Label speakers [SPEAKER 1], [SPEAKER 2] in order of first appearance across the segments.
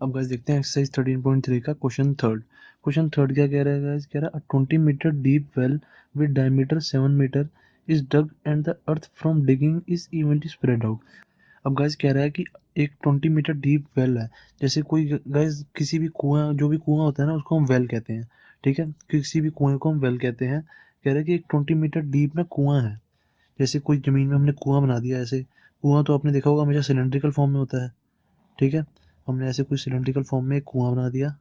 [SPEAKER 1] अब गाइस देखते हैं एक्सरसाइज 13.3 का क्वेश्चन थर्ड क्या कह रहा है गाइस? कह रहा है 20 metre deep well with diameter 7 metre is dug and the earth from digging is evenly spread out. अब गाइस कह रहा है कि एक 20 मीटर डीप वेल है। जैसे कोई गाइस किसी भी कुआं, जो भी कुआं होता है ना, उसको हम वेल कहते हैं। ठीक है, किसी भी कुएं को हम वेल कहते हैं। कह रहा है कि एक 20 मीटर डीप में कुआं है। जैसे कोई जमीन में हमने कुआं बना दिया ऐसे। कुआं तो आपने देखा होगा हमेशा सिलेंड्रिकल फॉर्म में होता है। ठीक है, हमने ऐसे कोई सिलेंड्रिकल फॉर्म में एक कुआं बना दिया।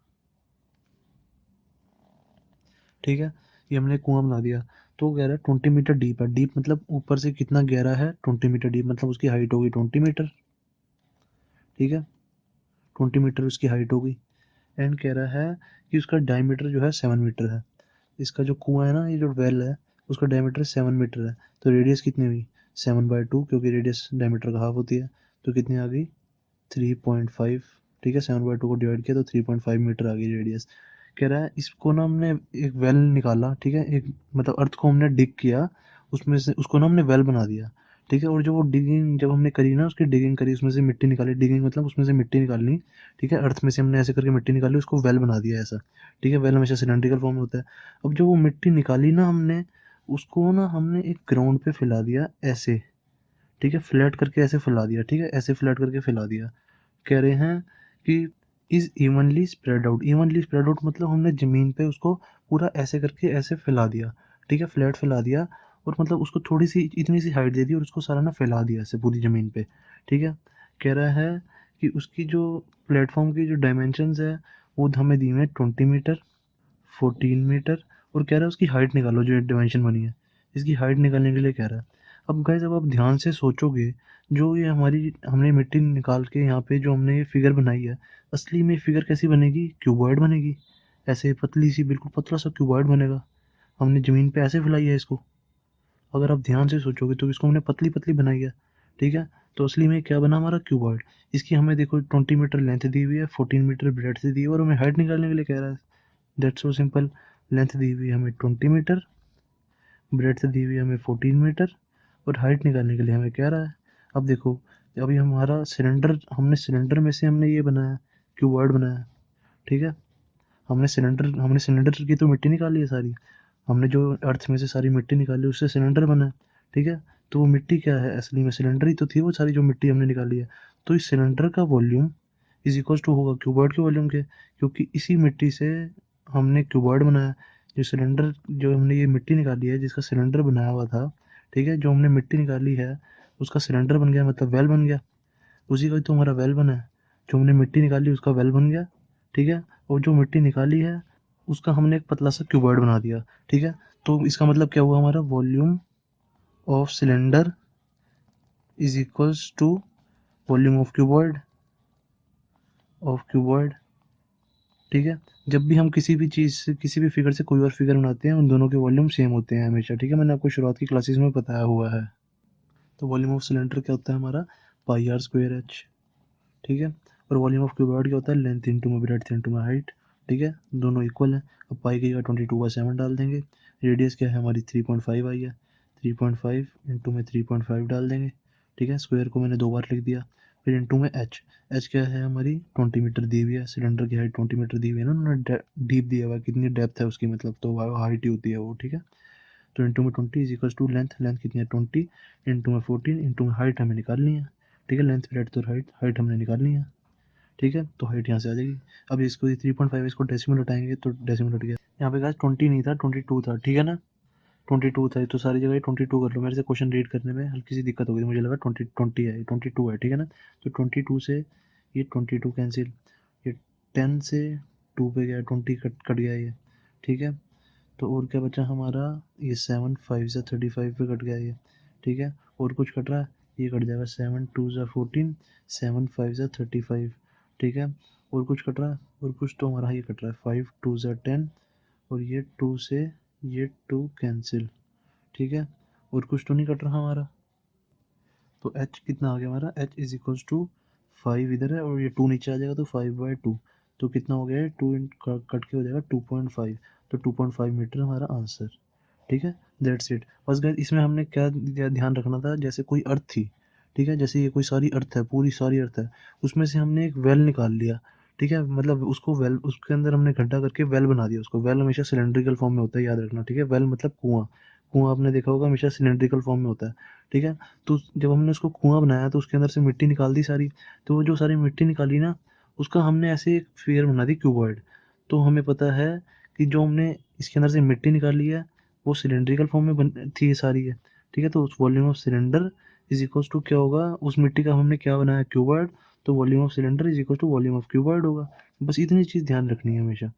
[SPEAKER 1] ठीक है, ये हमने कुआं बना दिया। तो वो कह रहा है 20 मीटर डीप है। डीप मतलब ऊपर से कितना गहरा है, 20 मीटर डीप मतलब उसकी हाइट होगी 20 मीटर। ठीक है, 20 मीटर उसकी हाइट होगी। एंड कह रहा है कि उसका डायमीटर जो है 7 मीटर है। इसका जो कुआं है ना, ये जो वेल है, उसका डायमीटर 7 मीटर है। तो रेडियस कितनी हुई? 7/2, क्योंकि रेडियस डायमीटर का हाफ होती है। तो कितनी आ गई? 3.5। ठीक है, 7/2 को डिवाइड किया तो 3.5 मीटर आ गई रेडियस। कह रहा है इसको ना हमने एक वेल निकाला। ठीक है, एक मतलब अर्थ को हमने डिग किया, उसमें से उसको ना हमने वेल बना दिया। ठीक है, और जो वो डिगिंग जब हमने करी ना, उसकी डिगिंग करी, उसमें से मिट्टी निकाली। डिगिंग मतलब उसमें से मिट्टी निकालनी। ठीक है, अर्थ में से हमने ऐसे करके मिट्टी निकाली, उसको वेल बना दिया ऐसा। ठीक है, वेल हमेशा सिलेंड्रिकल फॉर्म में होता है। अब जो वो मिट्टी निकाली ना हमने, उसको ना हमने एक ग्राउंड पे फैला दिया ऐसे। ठीक है, फ्लैट करके ऐसे फैला दिया। ठीक है, ऐसे फ्लैट करके फैला दिया। कह रहे हैं कि is evenly spread out. Evenly spread out मतलब हमने जमीन पे उसको पूरा ऐसे करके ऐसे फैला दिया। ठीक है, फ्लैट फैला दिया। और मतलब उसको थोड़ी सी इतनी सी हाइट दे दी और उसको सारा ना फैला दिया ऐसे पूरी जमीन पे। ठीक है, कह रहा है कि उसकी जो प्लेटफॉर्म की जो डायमेंशंस है, वो हमें दी हुई है 20 मीटर, 14 मीटर। और कह रहा है उसकी हाइट निकालो, जो डायमेंशन बनी है इसकी हाइट निकालने के लिए कह रहा है। अब गाइस, अब आप ध्यान से सोचोगे, जो ये हमारी हमने मिट्टी निकाल के यहाँ पे जो हमने ये फिगर बनाई है, असली में फिगर कैसी बनेगी? क्यूबॉइड बनेगी। ऐसे पतली सी, बिल्कुल पतला सा क्यूबॉइड बनेगा। हमने ज़मीन पे ऐसे फैलाई है इसको। अगर आप ध्यान से सोचोगे तो इसको हमने पतली पतली बनाई है। ठीक है, तो असली में क्या बना हमारा? क्यूबॉइड। इसकी हमें देखो 20 मीटर लेंथ दी हुई है, 14 मीटर ब्रेड से दी हुई है, और हमें हाइट निकालने के लिए कह रहा है। That's so simple. लेंथ दी हुई है हमें 20 मीटर, ब्रेड्थ दी हुई है हमें 14 मीटर, और हाइट निकालने के लिए हमें कह रहा है। अब देखो, अभी हमारा सिलेंडर, हमने सिलेंडर में से हमने ये बनाया, क्यूबॉइड बनाया। ठीक है, हमने सिलेंडर की तो मिट्टी निकाली है सारी। हमने जो अर्थ में से सारी मिट्टी निकाली, उससे सिलेंडर बना है। ठीक है, तो वो मिट्टी क्या है? असली में सिलेंडर ही तो थी वो सारी, जो मिट्टी हमने निकाली है। तो इस सिलेंडर का वॉल्यूम इज इक्वल टू होगा क्यूबॉइड के वॉल्यूम के, क्योंकि इसी मिट्टी से हमने क्यूबॉइड बनाया। जो सिलेंडर, जो हमने ये मिट्टी निकाली है जिसका सिलेंडर बनाया हुआ था, ठीक है, जो हमने मिट्टी निकाली है उसका सिलेंडर बन गया, मतलब वेल बन गया। उसी का तो हमारा वेल बना है। जो हमने मिट्टी निकाली उसका वेल बन गया। ठीक है, और जो मिट्टी निकाली है उसका हमने एक पतला सा क्यूबॉइड बना दिया। ठीक है, तो इसका मतलब क्या हुआ? हमारा volume of cylinder is equals to volume of cuboid. ठीक है, जब भी हम किसी भी चीज़ से, किसी भी फिगर से कोई और फिगर बनाते हैं, उन दोनों के वॉल्यूम सेम होते हैं हमेशा। ठीक है, मैंने आपको शुरुआत की क्लासेस में बताया हुआ है। तो वॉल्यूम ऑफ सिलेंडर क्या होता है हमारा? πr²h। ठीक है, और वॉल्यूम ऑफ क्यूबॉइड क्या होता है? लेंथ इंटू में ब्रेड्थ इंटू में हाइट। ठीक है, दोनों इक्वल है। अब पाई की जगह 22/7 डाल देंगे। रेडियस क्या है हमारी? 3.5 आई है। 3.5 इंटू में 3.5 डाल देंगे। ठीक है, स्क्वायर को मैंने 2 बार लिख दिया। फिर इंटू में एच। एच क्या है हमारी? 20 मीटर दी हुई है। सिलेंडर की हाइट 20 मीटर दी हुई है ना, उन्होंने डीप दिया हुआ है, कितनी डेप्थ है उसकी, मतलब तो हाइट ही होती है वो। ठीक है, तो इंटू में 20 is equal to length. Length कितनी है? 20 इंटू में 14 इंटू में हाइट हमें निकालनी है। ठीक है, लेंथ ब्रेड्थ और हाइट, हाइट हमने निकालनी है। ठीक है, तो हाइट यहाँ से आ जाएगी। अब इसको 3.5, इसको डेसिमल हटाएंगे तो डेसिमल हट गया। यहाँ पे गाइस 20 नहीं था, 22 था। ठीक है ना, 22 था, तो सारी जगह 22 कर लो। मेरे से क्वेश्चन रीड करने में हल्की सी दिक्कत हो गई, मुझे लगा 20 है, 22 है। ठीक है ना, तो 22 से ये 22 कैंसिल, ये 10 से 2 पे गया, 20 कट कट गया ये। ठीक है, तो और क्या बचा हमारा? ये 7 5 से 35 पे कट गया ये। ठीक है, और कुछ कट रहा है? ये कट जाएगा 7 2 से 14, 7 5 से 35। ठीक है, और कुछ कट रहा है? और कुछ तो हमारा ये कट रहा है, 5 2 से 10, और ये 2 से ये 2 कैंसिल। ठीक है, और कुछ तो नहीं कट रहा हमारा। तो एच कितना आ गया हमारा? एच इज इक्वल्स टू 5 इधर है, और ये 2 नीचे आ जाएगा, तो 5/2। तो कितना हो गया? 2 कट के हो जाएगा 2.5। तो 2.5 मीटर हमारा आंसर। ठीक है, दैट्स इट। बस गाइस, इसमें हमने क्या ध्यान रखना था? जैसे कोई अर्थ थी, ठीक है, जैसे ये कोई सारी अर्थ है, पूरी सारी अर्थ है, उसमें से हमने एक वेल निकाल लिया। ठीक है, मतलब उसको वेल, उसके अंदर हमने गड्ढा करके वेल बना दिया उसको। वेल हमेशा सिलेंड्रिकल फॉर्म में होता है, याद रखना, ठीक है। वेल मतलब कुआं। कुआं आपने देखा होगा हमेशा सिलेंड्रिकल फॉर्म में होता है, ठीक है। तो जब हमने उसको कुआं बनाया तो उसके अंदर से मिट्टी निकाल दी सारी। तो वो जो सारी मिट्टी निकाली ना, उसका हमने ऐसे एक फिगर बना दी क्यूबॉइड। तो हमें पता है कि जो हमने इसके अंदर से मिट्टी निकाली है वो सिलेंड्रिकल फॉर्म में बन थी, ये सारी है, ठीक है। तो उस volume of cylinder is equal to क्या होगा, उस मिट्टी का हमने क्या बनाया, क्यूबॉइड। तो volume of cylinder is equal to volume of cuboid होगा। बस इतनी चीज़ ध्यान रखनी है हमेशा।